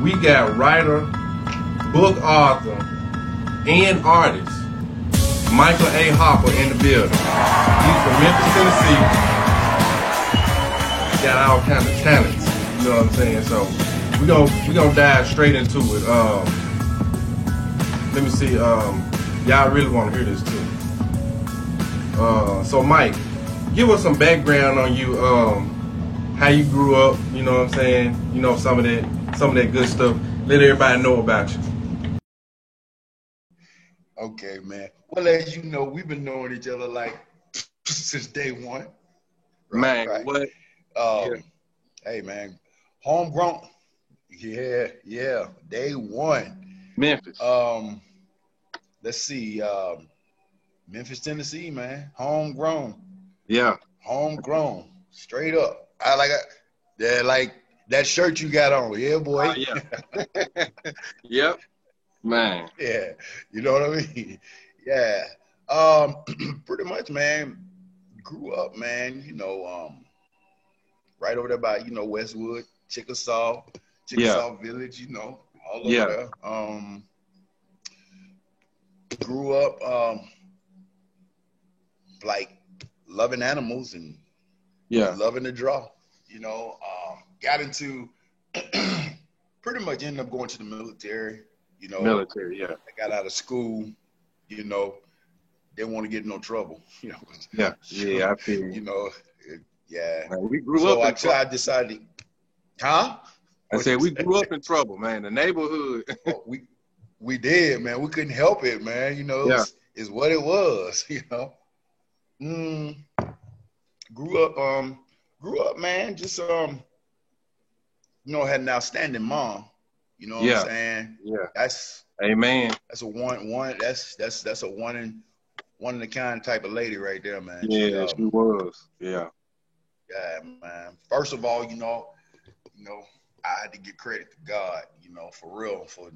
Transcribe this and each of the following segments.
We got writer, book author, and artist Michael A. Harper in the building. He's from Memphis, Tennessee. Got all kinds of talents. You know what I'm saying? So we gonna dive straight into it. Let me see. Y'all really want to hear this too. So Mike, give us some background on you. How you grew up. You know what I'm saying? You know some of that good stuff. Let everybody know about you. Okay, man. Well, as you know, we've been knowing each other like since day one. Right, man, what? Yeah. Hey, man, homegrown. Yeah, day one. Memphis. Let's see. Memphis, Tennessee, man. Homegrown. Yeah. Homegrown. Straight up. Like that shirt you got on. Yeah, boy. Yeah. Yep. Man. Yeah. You know what I mean? Yeah. Pretty much, man. Grew up, man, right over there by, Westwood, Chickasaw Village, all over there. Grew up like loving animals and loving to draw, got into pretty much ended up going to the military, Military, yeah. I got out of school, didn't want to get in no trouble, Yeah, I feel yeah. Man, we grew up so I decided, huh? I said we grew up in trouble, man. The neighborhood. we did, man. We couldn't help it, man. It's what it was, Grew up, man. Just had an outstanding mom. You know what I'm saying? Yeah. That's amen. That's a one. That's a one in a kind type of lady right there, man. Yeah, she was. Yeah. Yeah, man. First of all, I had to give credit to God, for real, for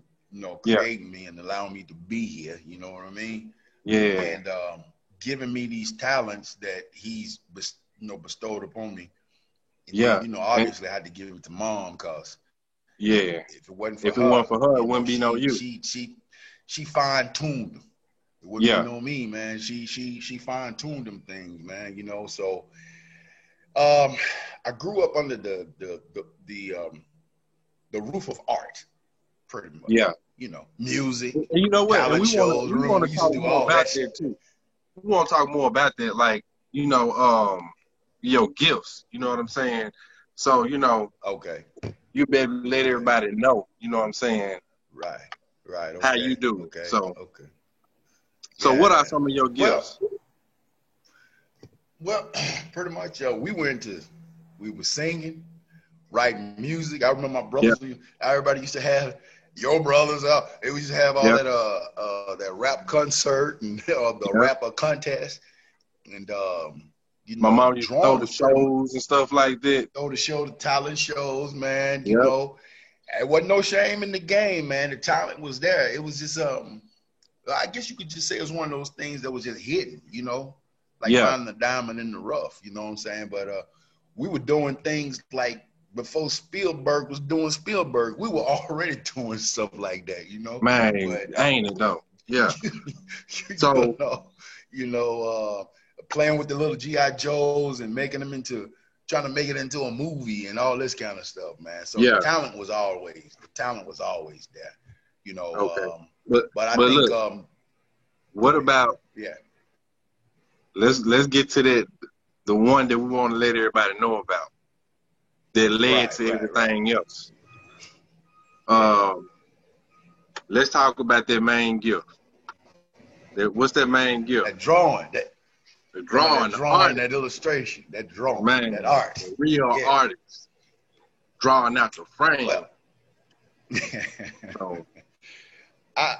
creating me and allowing me to be here. You know what I mean? Yeah. And giving me these talents that He's bestowed upon me. And obviously I had to give it to Mom, because if it wasn't for her, it wouldn't be no you. She fine-tuned them. It wouldn't be no me, man. She fine-tuned them things, man. So I grew up under the roof of art, pretty much. Yeah. Music. And you know what? And we want to talk more about that too. We want to talk more about that, like your gifts. You know what I'm saying? So okay. You better let everybody know. You know what I'm saying? Right. Okay. How you do? Okay. So what are some of your gifts? Well, pretty much, we were singing, writing music. I remember my brothers. Everybody used to have your brothers out. They used to have all that rap concert and the rapper contest, and my mom used to throw the shows and stuff like that. The talent shows, man. It wasn't no shame in the game, man. The talent was there. It was just I guess you could just say it was one of those things that was just hidden, like finding the diamond in the rough. You know what I'm saying? But we were doing things like before Spielberg was doing Spielberg. We were already doing stuff like that, Man, ain't it though? Yeah. Playing with the little G.I. Joes and trying to make it into a movie and all this kind of stuff, man. So the talent was always there, Okay. But I think look, what about let's get to the one that we want to let everybody know about that led to everything else. Let's talk about that main gift. What's that main gift? That drawing. The drawing, that illustration, that drawing, man, that art. The real artist drawing out the frame. I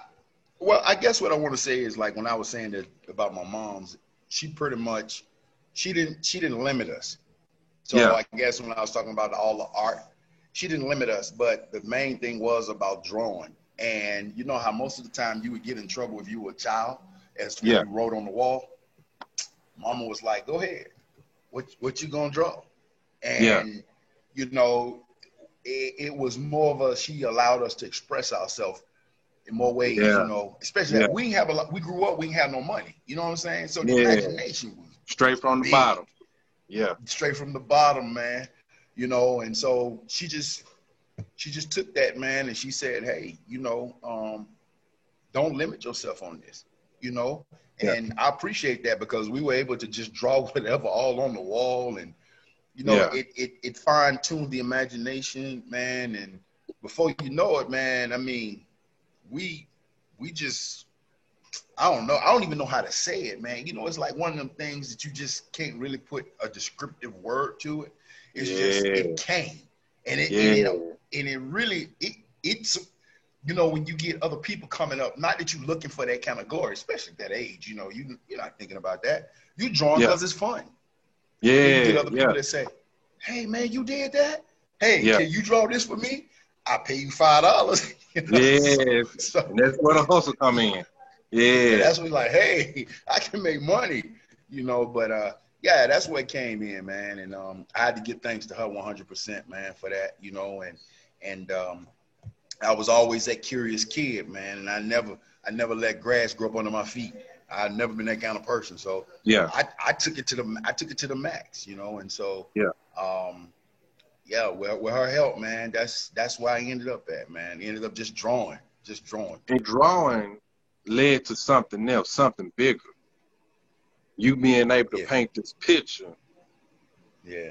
guess what I want to say is, like, when I was saying that about my mom's, she pretty much she didn't limit us. So I guess when I was talking about all the art, she didn't limit us, but the main thing was about drawing. And you know how most of the time you would get in trouble if you were a child, as when you wrote on the wall. Mama was like, "Go ahead, what you gonna draw?" And it was more of a, she allowed us to express ourselves in more ways, Yeah. you know, especially that we have a lot, we grew up, we didn't have no money, you know what I'm saying? So the imagination was straight from the big. bottom. Yeah. Straight from the bottom, man. You know, and so she just took that, man, and she said, hey, you know, don't limit yourself on this, you know? And I appreciate that, because we were able to just draw whatever all on the wall, and, you know, it fine-tuned the imagination, man. And before you know it, man, I mean, we just, I don't know. I don't even know how to say it, man. You know, it's like one of them things that you just can't really put a descriptive word to it. It's just, it came. And it really, it's, you know, when you get other people coming up, not that you're looking for that kind of glory, especially at that age, you know, you're not thinking about that. You're drawing because it's fun. Yeah. You get other people that say, hey, man, you did that? Hey, can you draw this for me? I'll pay you $5. You know? So, and that's where the hustle come in. Yeah. That's when like, hey, I can make money, you know, but yeah, that's where it came in, man. And I had to give thanks to her 100%, man, for that, you know, and I was always that curious kid, man, and I never let grass grow up under my feet. I've never been that kind of person. So I took it to the max, you know, and so with her help, man, that's where I ended up at, man. Ended up just drawing. And drawing led to something else, something bigger. You being able to paint this picture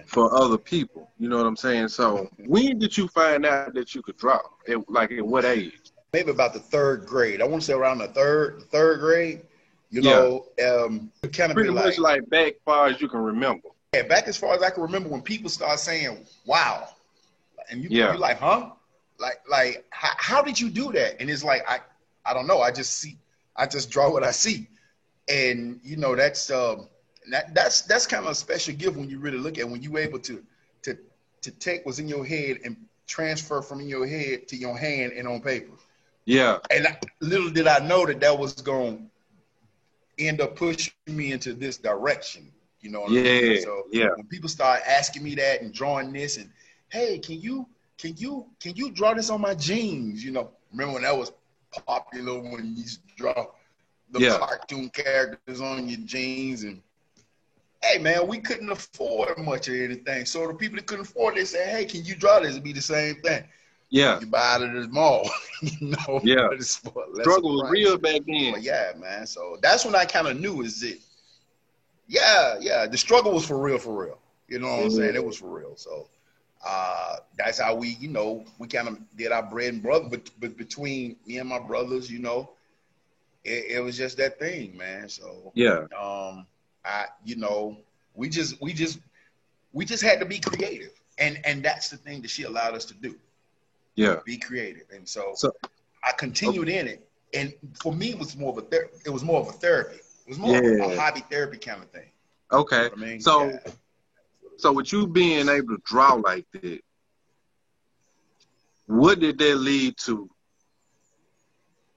for other people. You know what I'm saying? So when did you find out that you could draw? At what age? Maybe about the third grade. I want to say around the third grade. You know, it kind of pretty much like back as far as you can remember. Yeah, back as far as I can remember, when people start saying, wow. And you're like, huh? Like how did you do that? And it's like, I don't know. I just draw what I see. And you know, that's kind of a special gift when you really look at, when you're able to take what's in your head and transfer from in your head to your hand and on paper. Yeah. And little did I know that was going to end up pushing me into this direction. You know what I mean? So when people start asking me that and drawing this, and hey, can you draw this on my jeans? You know, remember when that was popular, when you used to draw the cartoon characters on your jeans? And hey, man, we couldn't afford much of anything. So the people that couldn't afford it, they say, hey, can you draw this? It'd be the same thing. Yeah. You buy it at the mall. You know? Yeah. Struggle was real back then. But yeah, man. So that's when I kind of knew is it. Yeah. The struggle was for real. You know what I'm saying? It was for real. So that's how we, you know, we kind of did our bread and butter. But between me and my brothers, you know, it was just that thing, man. So you know, we just had to be creative, and that's the thing that she allowed us to do. Yeah, be creative, and so I continued in it. And for me, it was more of a therapy. It was more of a hobby therapy kind of thing. Okay, you know what I mean? So with you being able to draw like that, what did that lead to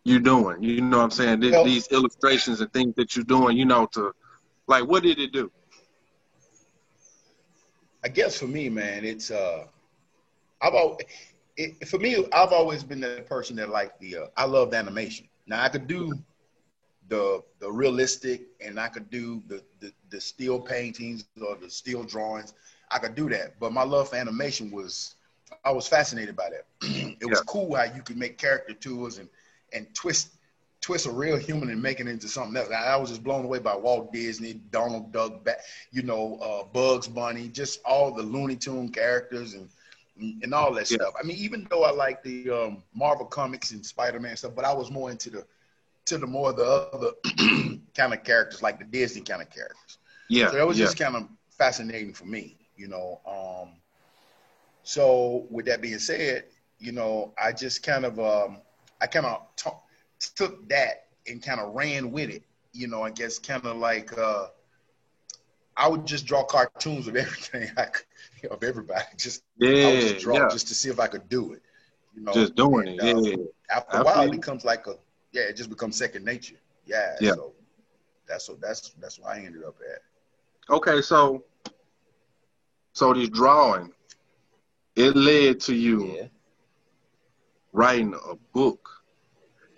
you doing? You know what I'm saying? These illustrations and things that you're doing, you know, to like, what did it do? I guess for me, man, it's I've always been the person that liked I loved animation. Now I could do the realistic, and I could do the still paintings or the still drawings. I could do that, but my love for animation I was fascinated by that. It was cool how you could make caricature tours and twist a real human and make it into something else. I was just blown away by Walt Disney, Donald Duck, you know, Bugs Bunny, just all the Looney Tune characters and all that stuff. I mean, even though I like the Marvel comics and Spider-Man stuff, but I was more into the more of the other kind of characters, like the Disney kind of characters. Yeah. So that was just kind of fascinating for me, you know. So with that being said, you know, I just kind of took that and kind of ran with it, you know. I guess kind of like I would just draw cartoons of everything of everybody. I would just draw just to see if I could do it, you know. Just doing it. After a while, it becomes like it just becomes second nature. Yeah. So that's why I ended up at. Okay, so this drawing, it led to you writing a book,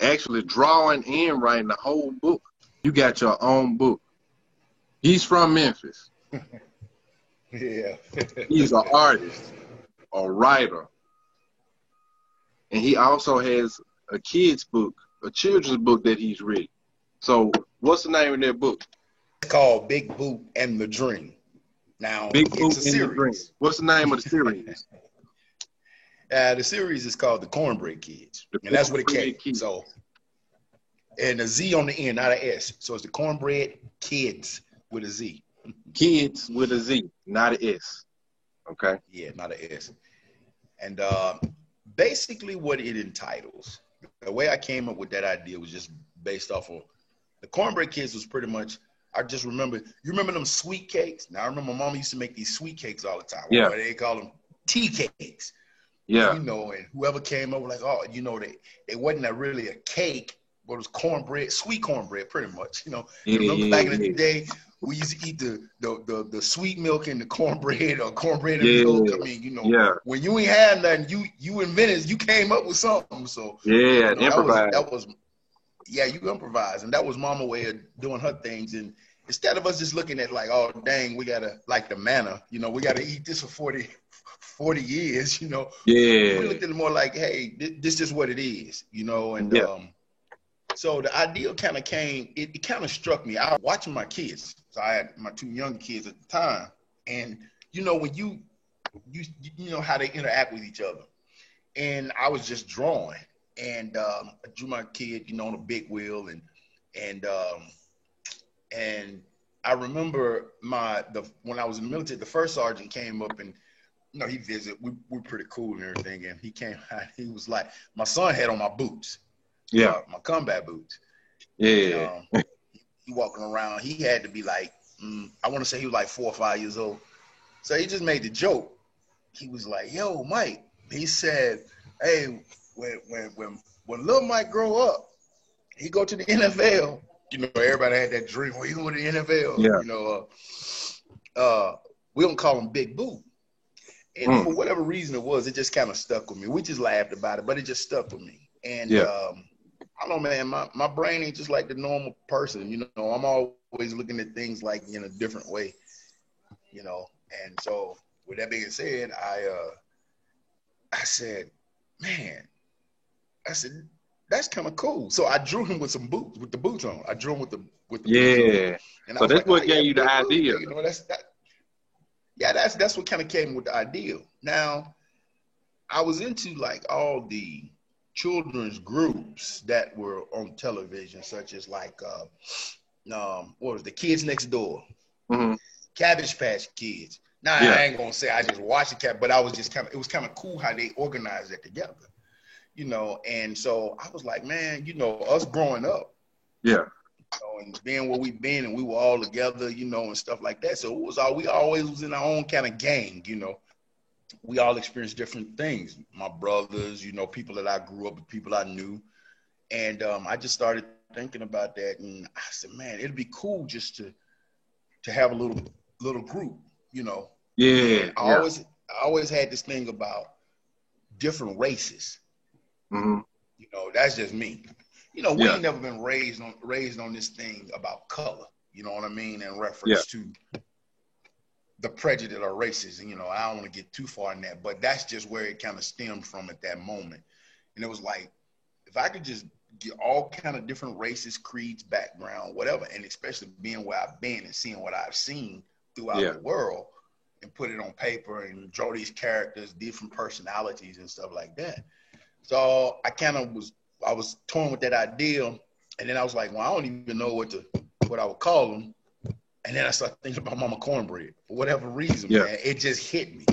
actually drawing and writing the whole book. You got your own book. He's from Memphis. Yeah. He's an artist, a writer, and he also has a kid's book, a children's book that he's written. So what's the name of that book? It's called Big Boot and the Dream. Now, Big it's Boot a and the Dream. series. What's the name of the series? The series is called The Cornbread Kids. And that's what it came. So, and a Z on the end, not an S. So it's The Cornbread Kids with a Z. Kids with a Z, not an S. Okay. Yeah, not an S. And basically what it entitles, the way I came up with that idea was just based off of the Cornbread Kids was pretty much, I just remember, you remember them sweet cakes? Now I remember my mom used to make these sweet cakes all the time. Yeah. They call them tea cakes. Yeah. You know, and whoever came up was like, oh, you know, they wasn't really a cake, but it was cornbread, sweet cornbread, pretty much. You know, remember back in the day, we used to eat the sweet milk and the cornbread or cornbread and milk. I mean, you know, when you ain't had nothing, you invented, you came up with something. So you know, that was you improvise, and that was Mama way of doing her things. And instead of us just looking at like, oh dang, we gotta like the manna, you know, we gotta eat this for 40 years, you know. Yeah. We looked at it more like, hey, this is what it is, you know. And so the idea kind of came, it kind of struck me. I was watching my kids. So I had my 2 young kids at the time. And, you know, when you know how they interact with each other. And I was just drawing. And I drew my kid, you know, on a big wheel. And I remember when I was in the military, the first sergeant came up and, you know, he visited. We're pretty cool and everything. And he came out, he was like, my son had on my boots. Yeah. My combat boots. Yeah. And, he walking around, he had to be like, I want to say he was like 4 or 5 years old. So he just made the joke. He was like, yo, Mike. He said, hey, when little Mike grow up, he go to the NFL. You know, everybody had that dream. Well, he go to the NFL. Yeah. You know, we don't call him Big Boot. And for whatever reason it was, it just kind of stuck with me. We just laughed about it, but it just stuck with me. And I don't know, man, my brain ain't just like the normal person. You know, I'm always looking at things like in a different way, you know. And so with that being said, I said, man, that's kind of cool. So I drew him with some boots, with the boots on. I drew him with the boots on. And so that's what gave you the idea. You know, that's what kind of came with the idea. Now, I was into like all the children's groups that were on television, such as like what was the Kids Next Door, Cabbage Patch Kids. Now I ain't gonna say I just watched it, but I was just it was kind of cool how they organized it together, you know. And so I was like, man, you know, us growing up, you know, and being where we've been, and we were all together, you know, and stuff like that. So we always was in our own kind of gang, you know. We all experienced different things. My brothers, you know, people that I grew up with, people I knew. And I just started thinking about that. And I said, man, it'd be cool just to have a little group, you know. Yeah. I always had this thing about different races. You know, that's just me. You know, we ain't never been raised on this thing about color, you know what I mean, in reference to the prejudice or races. And, you know, I don't want to get too far in that, but that's just where it kind of stemmed from at that moment. And it was like, if I could just get all kind of different races, creeds, background, whatever, and especially being where I've been and seeing what I've seen throughout the world, and put it on paper and draw these characters, different personalities and stuff like that. So I was torn with that idea. And then I was like, well, I don't even know what I would call them. And then I started thinking about Mama Cornbread. For whatever reason, man, it just hit me.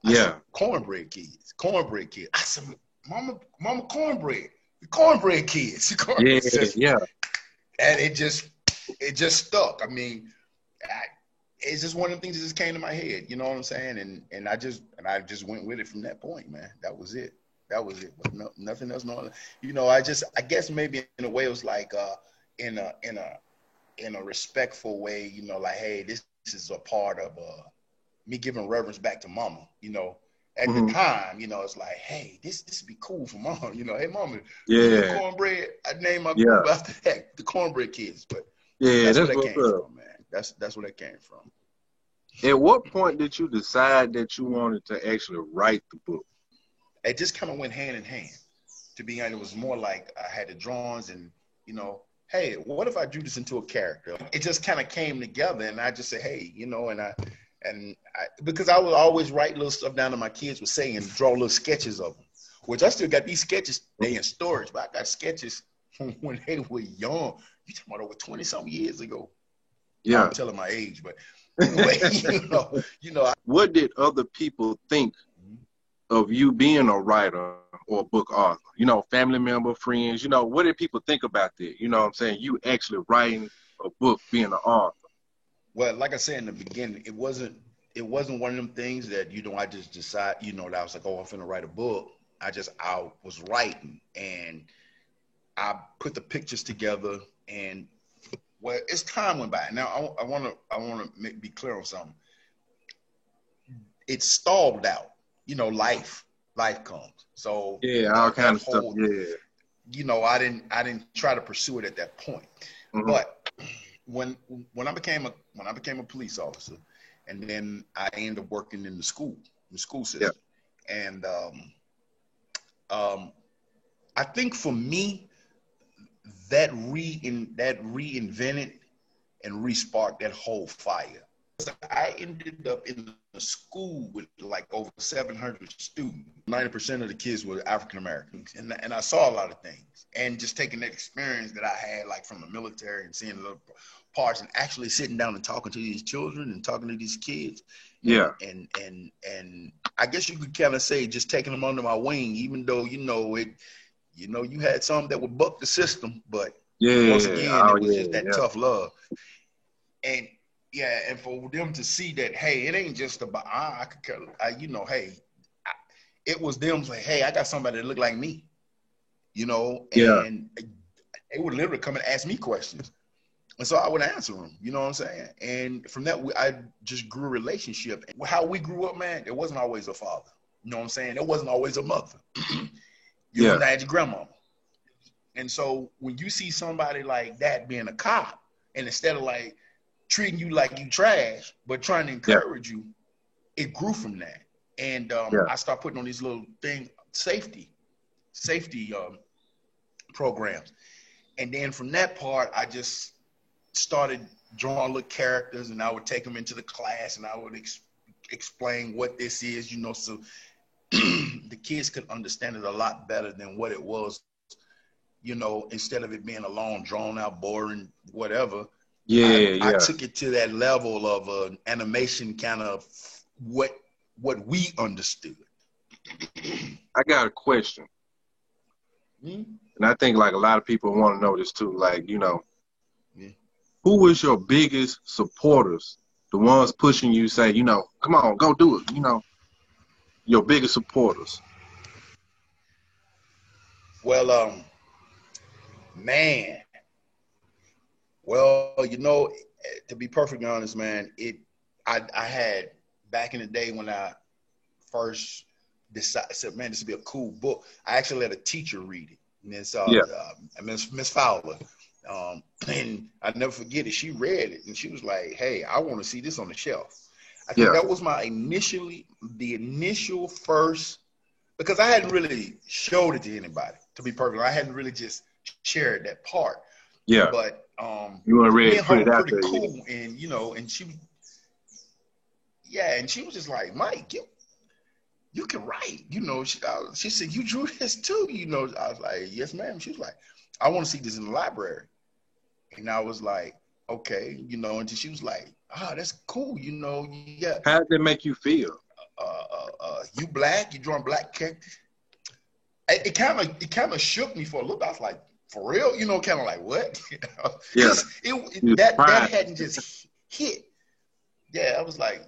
I said, Cornbread Kids. I said, Mama Cornbread. The Cornbread Kids. And it just stuck. I mean, it's just one of the things that just came to my head. You know what I'm saying? And I just went with it from that point, man. That was it. But nothing else. No, you know, I guess maybe in a way it was like in a respectful way, you know, like, hey, this is a part of me giving reverence back to Mama, you know, At the time, you know, it's like, hey, this would be cool for mom. You know, hey, mama, cornbread. I named my group after that, the Cornbread Kids. But that's where that came from, man. That's where that came from. At what point did you decide that you wanted to actually write the book? It just kind of went hand in hand. To be honest, it was more like I had the drawings and, you know, hey, what if I drew this into a character? It just kind of came together, and I just said, hey, you know, and I because I would always write little stuff down that my kids would say and draw little sketches of them, which I still got these sketches. They in storage, but I got sketches from when they were young. You talking about over 20-something years ago. Yeah. I'm telling my age, but anyway, you know. What did other people think of you being a writer or a book author? You know, family member, friends, you know, what did people think about that? You know what I'm saying? You actually writing a book, being an author. Well, like I said in the beginning, it wasn't one of them things that, you know, I just decided, you know, that I was like, oh, I'm finna write a book. I was writing, and I put the pictures together, and well, as time went by. Now I want to be clear on something. It stalled out. You know, life comes. So all kind of stuff. Yeah. You know, I didn't try to pursue it at that point. But when I became a police officer, and then I ended up working in the school system, and I think for me, that reinvented and re-sparked that whole fire. I ended up in a school with like over 700 students. 90% of the kids were African Americans, and I saw a lot of things. And just taking that experience that I had, like from the military, and seeing little parts, and actually sitting down and talking to these children and talking to these kids. And I guess you could kind of say just taking them under my wing, even though you had some that would buck the system, but once again, it was just that tough love. And and for them to see that, hey, it ain't just about it was them like, hey, I got somebody that look like me, you know, and they would literally come and ask me questions, and so I would answer them, you know what I'm saying? And from that, I just grew a relationship. How we grew up, man, there wasn't always a father, you know what I'm saying? There wasn't always a mother. You wouldn't have your grandmama. And so when you see somebody like that being a cop, and instead of like treating you like you trash, but trying to encourage you, it grew from that. And I started putting on these little safety programs. And then from that part, I just started drawing little characters, and I would take them into the class, and I would explain what this is, you know, so the kids could understand it a lot better than what it was, you know, instead of it being a long, drawn out, boring, whatever. I took it to that level of an animation, kind of what we understood. I got a question. And I think like a lot of people want to know this too. Like, you know, who was your biggest supporters? The ones pushing you, say, you know, come on, go do it. You know, your biggest supporters. Well, man. Well, you know, to be perfectly honest, man, I had back in the day when I first said, man, this would be a cool book. I actually let a teacher read it. Miss Fowler. And I never forget it. She read it and she was like, hey, I want to see this on the shelf. I think that was the initial first, because I hadn't really showed it to anybody, to be perfect. I hadn't really just shared that part. Yeah. But you want to really put it out pretty there. Cool. And you know, and she was just like, Mike, you can write. You know, she said, you drew this too. You know, I was like, yes, ma'am. She was like, I want to see this in the library. And I was like, okay, you know, and she was like, that's cool, you know, yeah. How did that make you feel? You black, you drawing black characters. It kind of shook me for a little bit. I was like, for real? You know, kind of like, what? That hadn't just hit. Yeah, I was like,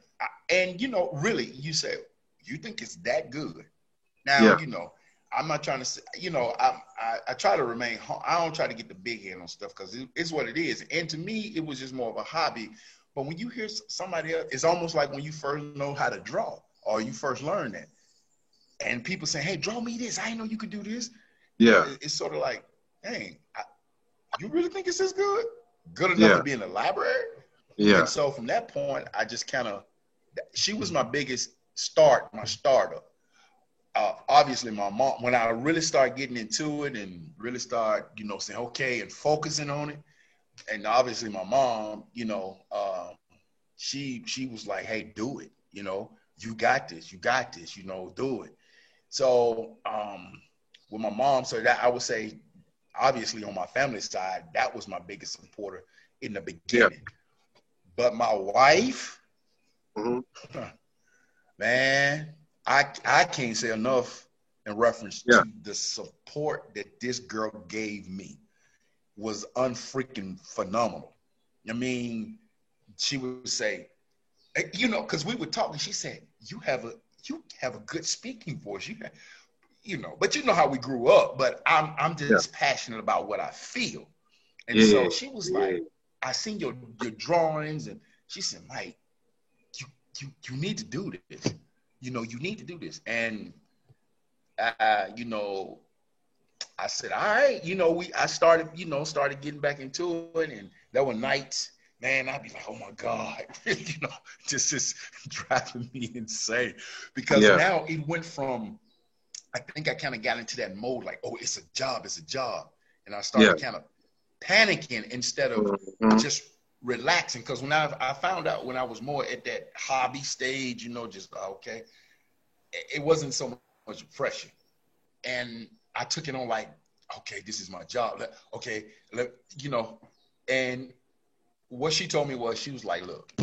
and you know, really, you say, you think it's that good? Now, you know, I'm not trying to say, you know, I try to remain, I don't try to get the big head on stuff because it's what it is. And to me, it was just more of a hobby. But when you hear somebody else, it's almost like when you first know how to draw or you first learn that. and people saying, hey, draw me this. I didn't know you could do this. Yeah. It's sort of like, dang, you really think it's this good? Good enough to be in the library? Yeah. And so from that point, I just kind of, she was my biggest start, my starter. Obviously, my mom, when I really started getting into it and really start, you know, saying, okay, and focusing on it. And obviously my mom, you know, she was like, hey, do it. You know, you got this, you know, do it. So with my mom, so that I would say, obviously on my family side, that was my biggest supporter in the beginning. But my wife, man, I can't say enough in reference to the support that this girl gave me was unfreaking phenomenal. I mean, she would say, you know, because we were talking, she said, you have a good speaking voice. You know, but you know how we grew up, but I'm just passionate about what I feel. And so she was like, I seen your drawings, and she said, Mike, you need to do this. You know, you need to do this. And you know, I said, all right, you know, I started getting back into it, and there were nights, man, I'd be like, oh my God, you know, just is driving me insane. Because now it went from, I think I kind of got into that mode, like, oh, it's a job. And I started kind of panicking instead of just relaxing. Because when I found out when I was more at that hobby stage, you know, just, okay, it wasn't so much pressure. And I took it on like, okay, this is my job. Okay, you know, and what she told me was, she was like, look,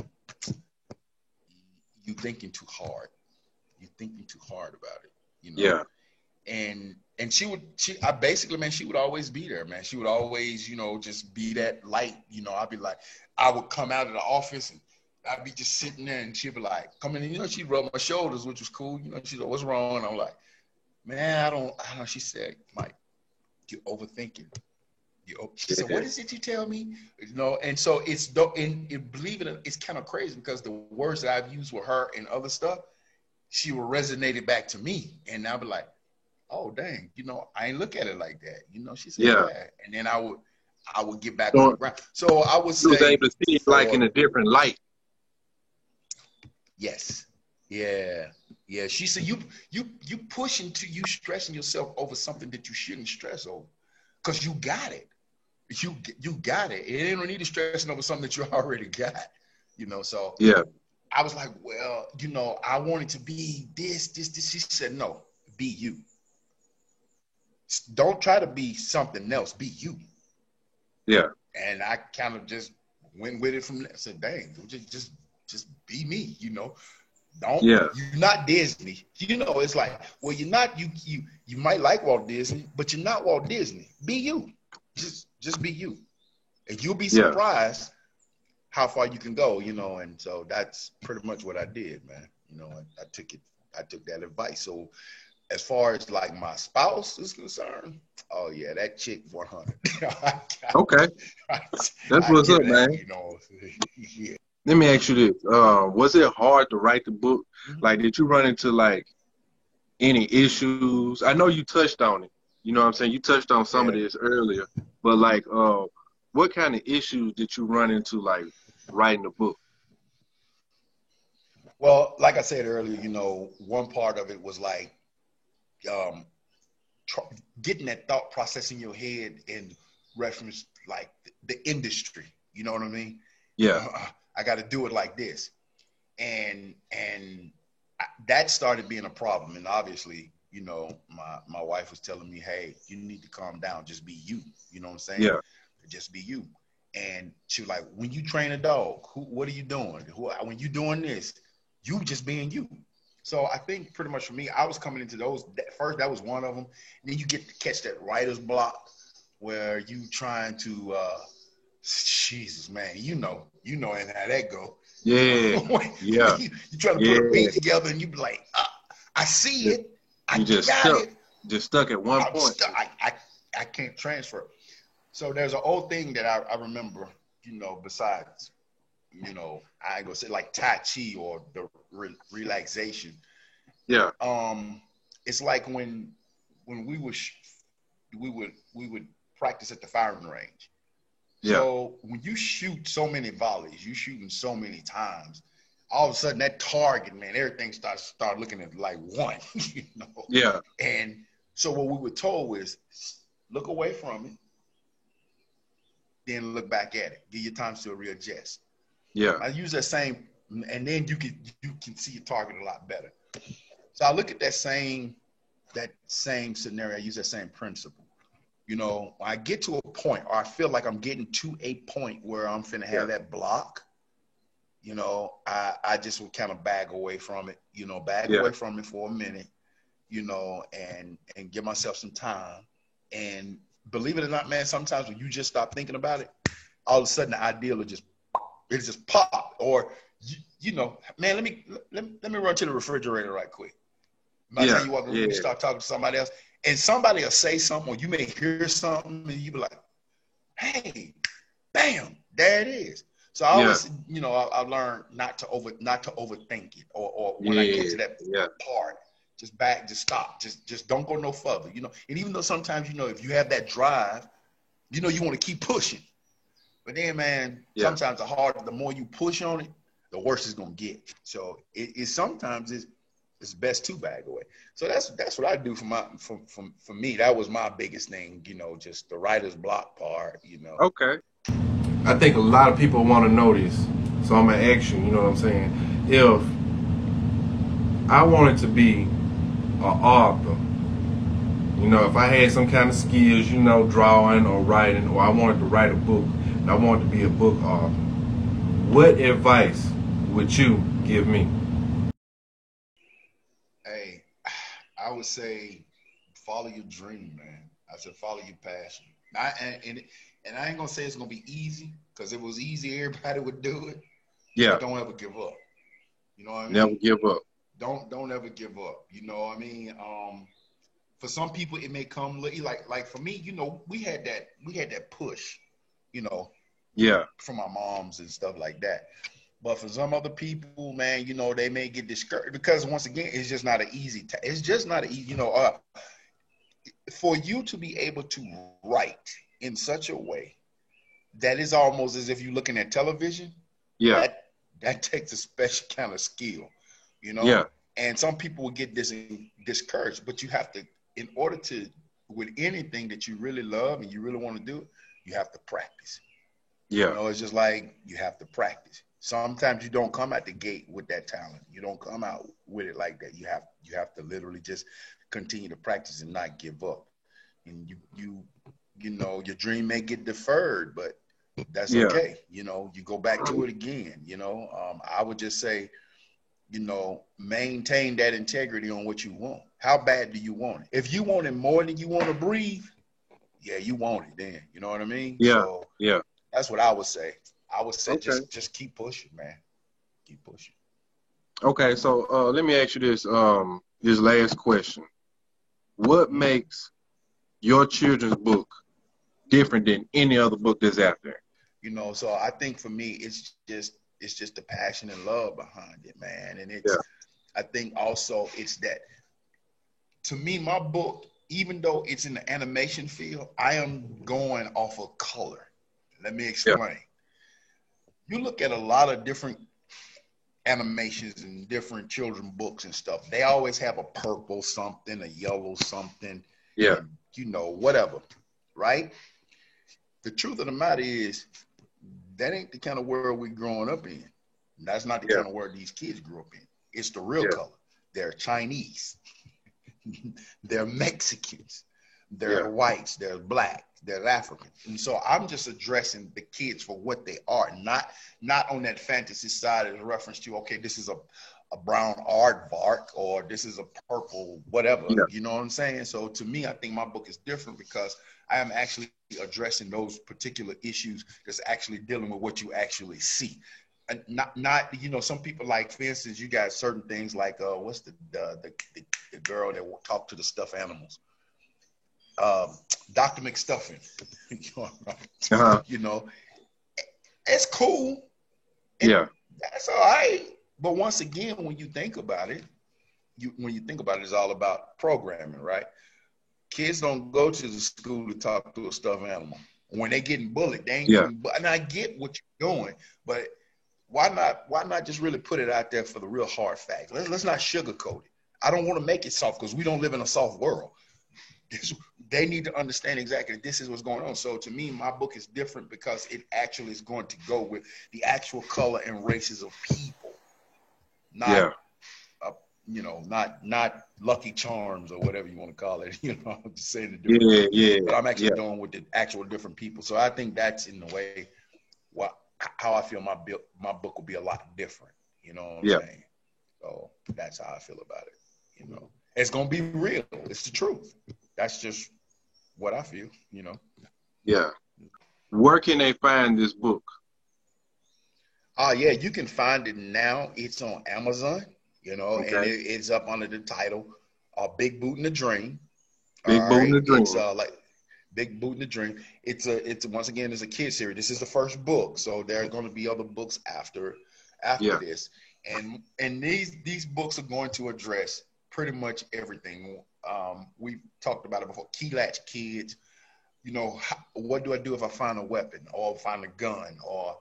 you thinking too hard. You're thinking too hard about it, you know? Yeah. And she would always be there, man. She would always, you know, just be that light, you know. I would come out of the office and I'd be just sitting there, and she'd be like, come in, and, you know, she'd rub my shoulders, which was cool. You know, she's like, what's wrong? And I'm like, man, I don't know. She said, Mike, you're overthinking. She said, what is it you tell me? You know, and so believe it, it's kind of crazy because the words that I've used with her and other stuff, she will resonate it back to me. And I'll be like, oh, dang, you know, I ain't look at it like that. You know, she said, yeah. And then I would get back on the ground. So I would say, you was able to see it like in a different light. Yes. Yeah. Yeah. She said, you pushing to you stressing yourself over something that you shouldn't stress over, because you got it. You got it. You don't need to stressing over something that you already got, you know? So I was like, well, you know, I wanted to be this. She said, no, be you. Don't try to be something else. Be you. Yeah. And I kind of just went with it from there. I said, dang, just be me, you know? You're not Disney. You know, it's like, well, you're not, you might like Walt Disney, but you're not Walt Disney. Be you. Just be you. And you'll be surprised how far you can go, you know. And so that's pretty much what I did, man. You know, I took that advice. So as far as like my spouse is concerned, oh yeah, that chick 100. Okay. That's what's up, man. You know, yeah. Let me ask you this. Was it hard to write the book? Like, did you run into like any issues? I know you touched on it. You know what I'm saying? You touched on some of this earlier, but like, what kind of issues did you run into, like, writing the book? Well, like I said earlier, you know, one part of it was like getting that thought process in your head in reference, like the industry. You know what I mean? Yeah. I got to do it like this, and that started being a problem. And obviously, you know, my wife was telling me, hey, you need to calm down. Just be you. You know what I'm saying? Yeah. Just be you. And she was like, when you train a dog, what are you doing? When you doing this, you just being you. So I think pretty much for me, I was coming into those. First, that was one of them. And then you get to catch that writer's block where you trying to, Jesus, man, you know, and how that go. Yeah. Yeah. You trying to put a beat together, and you be like, I see it. I just got it. Just stuck at one point. I can't transfer. So there's an old thing that I remember, you know, besides, you know, I ain't gonna say like Tai Chi or the relaxation. Yeah. it's like when we would practice at the firing range. Yeah. So when you shoot so many volleys, you shooting so many times, all of a sudden that target, man, everything start looking at like one, you know. Yeah. And so what we were told was look away from it, then look back at it. Give your time to readjust. Yeah. I use that same, and then you can see your target a lot better. So I look at that same scenario. I use that same principle. You know, when I get to a point, or I feel like I'm getting to a point where I'm finna have that block, you know, I just would kind of back away from it, you know, away from it for a minute, you know, and give myself some time. And believe it or not, man, sometimes when you just stop thinking about it, all of a sudden the idea will just pop. Or, you know, man, let me run to the refrigerator right quick. By the time you walk in the room, you start talking to somebody else, and somebody will say something, or you may hear something, and you be like, hey, bam, there it is. So I always, you know, I learned not to overthink it, or when I get to that part, just stop, just don't go no further, you know. And even though sometimes, you know, if you have that drive, you know, you want to keep pushing, but then, man, sometimes the more you push on it, the worse it's gonna get. So sometimes it's best to back away. So that's what I do for me. That was my biggest thing, you know, just the writer's block part, you know. Okay. I think a lot of people want to know this, so I'm gonna ask you. You know what I'm saying? If I wanted to be an author, you know, if I had some kind of skills, you know, drawing or writing, or I wanted to write a book, and I wanted to be a book author, what advice would you give me? Hey, I would say follow your dream, man. I said follow your passion. And I ain't gonna say it's gonna be easy, because if it was easy, everybody would do it. Yeah. But don't ever give up. You know what I mean? Never give up. Don't ever give up. You know what I mean? For some people it may come like for me, you know, we had that push, you know, from our moms and stuff like that. But for some other people, man, you know, they may get discouraged, because once again, it's just not an easy it's just not an easy, you know, for you to be able to write in such a way that is almost as if you're looking at television. Yeah. That takes a special kind of skill, you know? Yeah. And some people will get discouraged, but you have to, in order to, with anything that you really love and you really want to do, you have to practice. Yeah. You know, it's just like you have to practice. Sometimes you don't come out the gate with that talent. You don't come out with it like that. You have to literally just continue to practice and not give up. And you know, your dream may get deferred, but that's okay. You know, you go back to it again. You know, I would just say, you know, maintain that integrity on what you want. How bad do you want it? If you want it more than you want to breathe, yeah, you want it then. You know what I mean? Yeah. So yeah. That's what I would say. I would say just keep pushing, man. Keep pushing. Okay, so let me ask you this this last question. What makes your children's book different than any other book that's out there? You know, so I think for me, it's just the passion and love behind it, man. And I think also it's that, to me, my book, even though it's in the animation field, I am going off of color. Let me explain. Yeah. You look at a lot of different animations and different children's books and stuff. They always have a purple something, a yellow something. Yeah. And, you know, whatever, right? The truth of the matter is, that ain't the kind of world we're growing up in. That's not the kind of world these kids grew up in. It's the real color. They're Chinese. They're Mexicans. They're whites. They're black. They're African. And so I'm just addressing the kids for what they are, not on that fantasy side as a reference to, okay, this is a brown aardvark or this is a purple whatever. Yeah. You know what I'm saying? So to me, I think my book is different because I am actually addressing those particular issues that's actually dealing with what you actually see. And not you know, some people, like, for instance, you got certain things like what's the girl that will talk to the stuffed animals, Dr. McStuffin. You know, it's cool. Yeah, that's all right. But once again, when you think about it, when you think about it, it's all about programming, right? Kids don't go to the school to talk to a stuffed animal. When they getting bullied, they ain't getting. And I get what you're doing, but why not just really put it out there for the real hard facts? Let's not sugarcoat it. I don't want to make it soft because we don't live in a soft world. They need to understand exactly this is what's going on. So to me, my book is different because it actually is going to go with the actual color and races of people, not not Lucky Charms or whatever you want to call it. I'm just saying the different. But I'm actually doing with the actual different people. So I think that's in the way how I feel my book will be a lot different. You know what I'm saying? So that's how I feel about it. It's gonna be real. It's the truth. That's just what I feel. Yeah. Where can they find this book? Yeah, you can find it now. It's on Amazon. And it's up under the title Big Boot in the Dream. Big Boot in the Dream. It's like Big Boot in the Dream. It's once again, it's a kid series. This is the first book, so there are going to be other books after this. And these books are going to address pretty much everything. We talked about it before. Key latch kids. What do I do if I find a weapon or find a gun or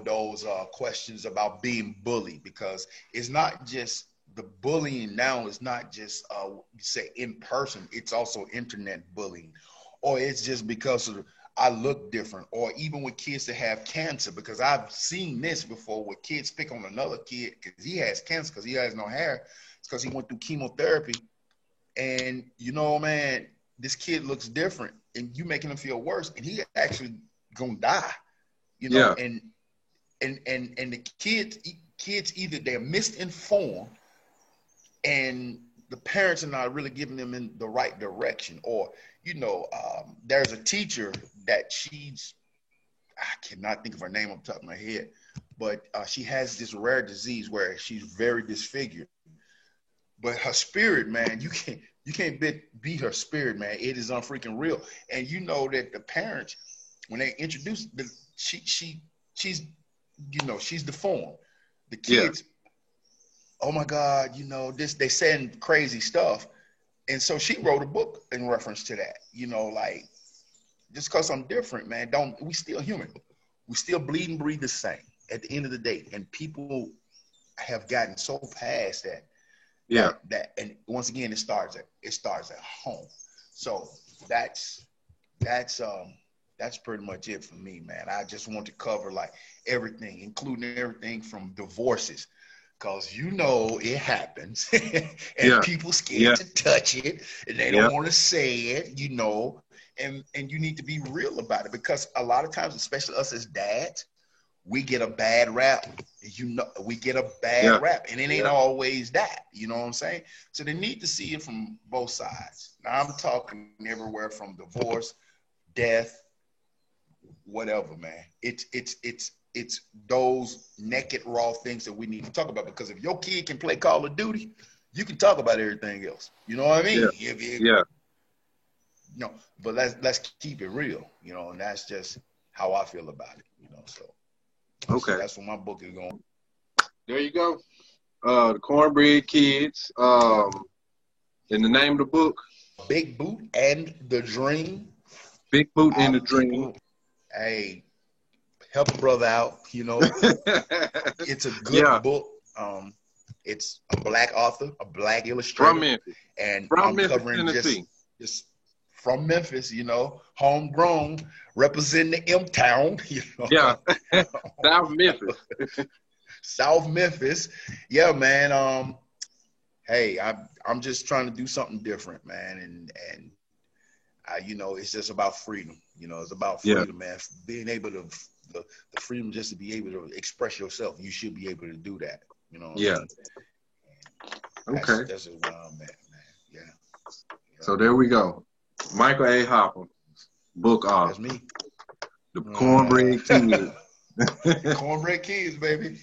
those questions about being bullied, because it's not just the bullying now. It's not just say in person. It's also internet bullying, or it's just because I look different, or even with kids that have cancer, because I've seen this before where kids pick on another kid because he has cancer because he has no hair. It's because he went through chemotherapy, and man, this kid looks different, and you making him feel worse, and he actually gonna die. And the kids either they're misinformed and the parents are not really giving them in the right direction, or there's a teacher that I cannot think of her name off the top of my head, but she has this rare disease where she's very disfigured, but her spirit, man, you can't beat her spirit, man. It is unfreaking real. And that the parents, when they introduce she's she's deformed. The kids, oh my God, they saying crazy stuff. And so she wrote a book in reference to that. Like, just because I'm different, man, we still human. We still bleed and breathe the same at the end of the day. And people have gotten so past that. Yeah. And once again, it starts at home. So that's pretty much it for me, man. I just want to cover like everything, including everything from divorces, because it happens, and people scared to touch it, and they don't want to say it, and you need to be real about it, because a lot of times, especially us as dads, we get a bad rap. We get a bad rap, and it ain't always that. You know what I'm saying? So they need to see it from both sides. Now I'm talking everywhere from divorce, death, whatever, man. It's those naked, raw things that we need to talk about, because if your kid can play Call of Duty, you can talk about everything else. You know what I mean? But let's keep it real, and that's just how I feel about it, so. Okay. So that's what my book is going. There you go. The Cornbread Kids. And the name of the book? Big Boot and the Dream. Big Boot and the Dream. People, hey, help a brother out, It's a good book. It's a black author, a black illustrator. From Memphis. And from I'm Memphis, covering Tennessee. just from Memphis, homegrown, representing the M-Town, Yeah, South Memphis. South Memphis. Yeah, man. Hey, I'm just trying to do something different, man. And it's just about freedom. It's about freedom, man. Being able to, the freedom just to be able to express yourself. You should be able to do that. Okay. That's just where I'm at, man. Yeah. So there we go. Michael A. Hopper, book author. That's me. The Cornbread Kids. Cornbread Kids, baby.